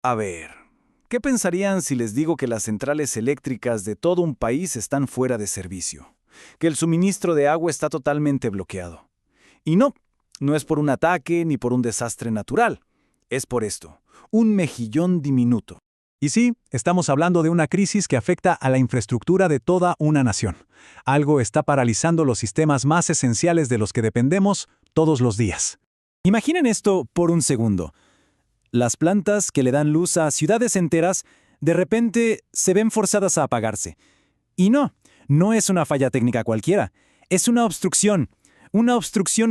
A ver, ¿qué pensarían si les digo que las centrales eléctricas de todo un país están fuera de servicio? Que el suministro de agua está totalmente bloqueado. Y no, no es por un ataque ni por un desastre natural. Es por esto, un mejillón diminuto. Y sí, estamos hablando de una crisis que afecta a la infraestructura de toda una nación. Algo está paralizando los sistemas más esenciales de los que dependemos todos los días. Imaginen esto por un segundo. Las plantas que le dan luz a ciudades enteras de repente se ven forzadas a apagarse. Y no, no es una falla técnica cualquiera, es una obstrucción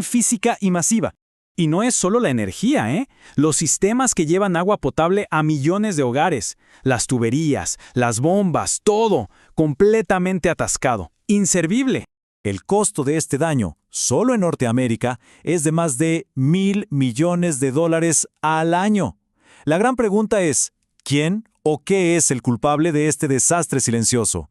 física y masiva. Y no es solo la energía, ¿eh? Los sistemas que llevan agua potable a millones de hogares, las tuberías, las bombas, todo, completamente atascado, inservible. El costo de este daño, solo en Norteamérica, es de más de $1.000 millones al año. La gran pregunta es, ¿quién o qué es el culpable de este desastre silencioso?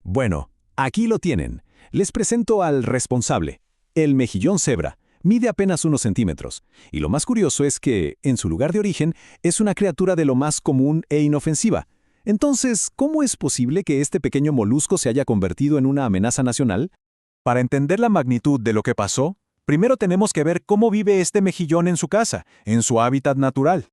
Bueno, aquí lo tienen. Les presento al responsable, el mejillón cebra. Mide apenas unos centímetros, y lo más curioso es que, en su lugar de origen, es una criatura de lo más común e inofensiva. Entonces, ¿cómo es posible que este pequeño molusco se haya convertido en una amenaza nacional? Para entender la magnitud de lo que pasó, primero tenemos que ver cómo vive este mejillón en su casa, en su hábitat natural.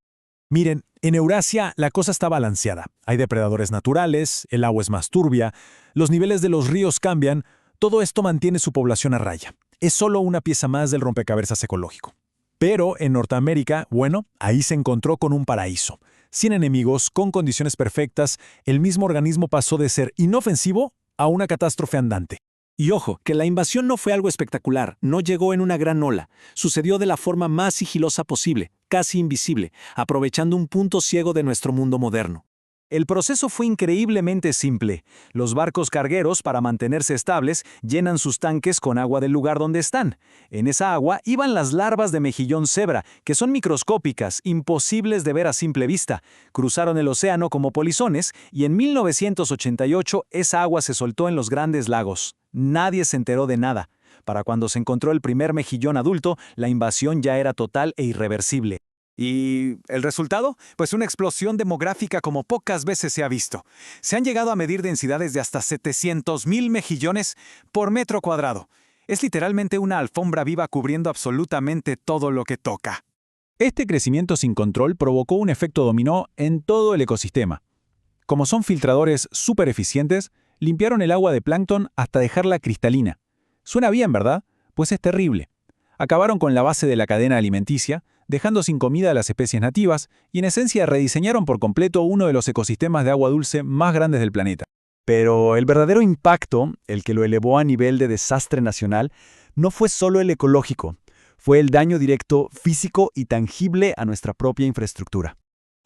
Miren, en Eurasia la cosa está balanceada. Hay depredadores naturales, el agua es más turbia, los niveles de los ríos cambian, todo esto mantiene su población a raya. Es solo una pieza más del rompecabezas ecológico. Pero en Norteamérica, bueno, ahí se encontró con un paraíso. Sin enemigos, con condiciones perfectas, el mismo organismo pasó de ser inofensivo a una catástrofe andante. Y ojo, que la invasión no fue algo espectacular, no llegó en una gran ola. Sucedió de la forma más sigilosa posible, casi invisible, aprovechando un punto ciego de nuestro mundo moderno. El proceso fue increíblemente simple. Los barcos cargueros, para mantenerse estables, llenan sus tanques con agua del lugar donde están. En esa agua iban las larvas de mejillón cebra, que son microscópicas, imposibles de ver a simple vista. Cruzaron el océano como polizones y en 1988 esa agua se soltó en los grandes lagos. Nadie se enteró de nada. Para cuando se encontró el primer mejillón adulto, la invasión ya era total e irreversible. ¿Y el resultado? Pues una explosión demográfica como pocas veces se ha visto. Se han llegado a medir densidades de hasta 700.000 mejillones por metro cuadrado. Es literalmente una alfombra viva cubriendo absolutamente todo lo que toca. Este crecimiento sin control provocó un efecto dominó en todo el ecosistema. Como son filtradores súper eficientes, limpiaron el agua de plancton hasta dejarla cristalina. Suena bien, ¿verdad? Pues es terrible. Acabaron con la base de la cadena alimenticia, dejando sin comida a las especies nativas y en esencia rediseñaron por completo uno de los ecosistemas de agua dulce más grandes del planeta. Pero el verdadero impacto, el que lo elevó a nivel de desastre nacional, no fue solo el ecológico, fue el daño directo físico y tangible a nuestra propia infraestructura.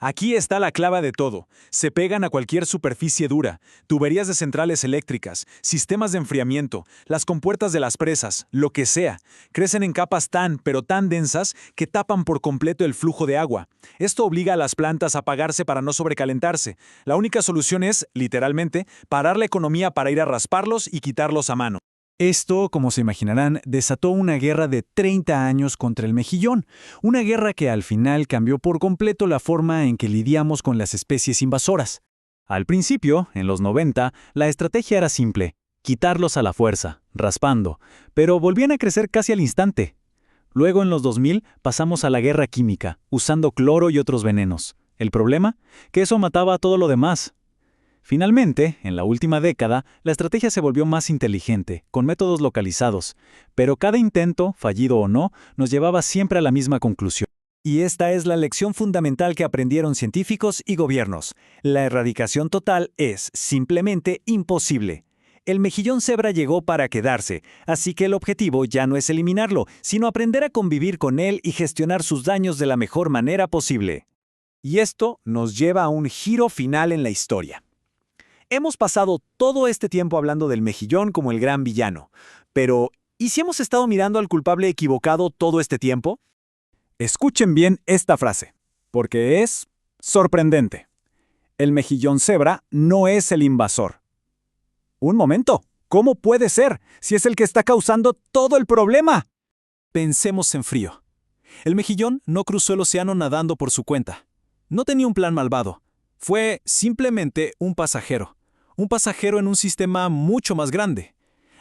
Aquí está la clave de todo. Se pegan a cualquier superficie dura, tuberías de centrales eléctricas, sistemas de enfriamiento, las compuertas de las presas, lo que sea. Crecen en capas pero tan densas que tapan por completo el flujo de agua. Esto obliga a las plantas a apagarse para no sobrecalentarse. La única solución es, literalmente, parar la economía para ir a rasparlos y quitarlos a mano. Esto, como se imaginarán, desató una guerra de 30 años contra el mejillón, una guerra que al final cambió por completo la forma en que lidiamos con las especies invasoras. Al principio, en los 90, la estrategia era simple, quitarlos a la fuerza, raspando, pero volvían a crecer casi al instante. Luego, en los 2000, pasamos a la guerra química, usando cloro y otros venenos. ¿El problema? Que eso mataba a todo lo demás. Finalmente, en la última década, la estrategia se volvió más inteligente, con métodos localizados, pero cada intento, fallido o no, nos llevaba siempre a la misma conclusión. Y esta es la lección fundamental que aprendieron científicos y gobiernos. La erradicación total es simplemente imposible. El mejillón cebra llegó para quedarse, así que el objetivo ya no es eliminarlo, sino aprender a convivir con él y gestionar sus daños de la mejor manera posible. Y esto nos lleva a un giro final en la historia. Hemos pasado todo este tiempo hablando del mejillón como el gran villano, pero ¿y si hemos estado mirando al culpable equivocado todo este tiempo? Escuchen bien esta frase, porque es sorprendente. El mejillón cebra no es el invasor. Un momento, ¿cómo puede ser si es el que está causando todo el problema? Pensemos en frío. El mejillón no cruzó el océano nadando por su cuenta. No tenía un plan malvado. Fue simplemente un pasajero. Un pasajero en un sistema mucho más grande.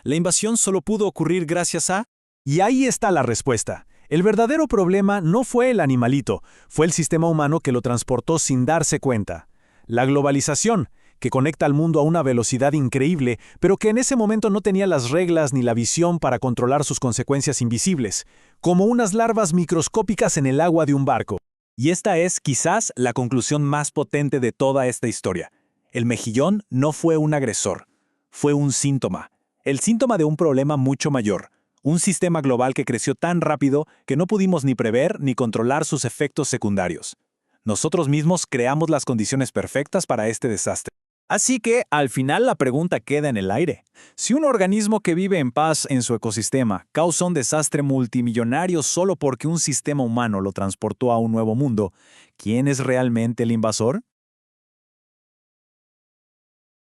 La invasión solo pudo ocurrir gracias a... Y ahí está la respuesta. El verdadero problema no fue el animalito, fue el sistema humano que lo transportó sin darse cuenta. La globalización, que conecta al mundo a una velocidad increíble, pero que en ese momento no tenía las reglas ni la visión para controlar sus consecuencias invisibles, como unas larvas microscópicas en el agua de un barco. Y esta es, quizás, la conclusión más potente de toda esta historia. El mejillón no fue un agresor, fue un síntoma. El síntoma de un problema mucho mayor. Un sistema global que creció tan rápido que no pudimos ni prever ni controlar sus efectos secundarios. Nosotros mismos creamos las condiciones perfectas para este desastre. Así que, al final, la pregunta queda en el aire. Si un organismo que vive en paz en su ecosistema causa un desastre multimillonario solo porque un sistema humano lo transportó a un nuevo mundo, ¿quién es realmente el invasor?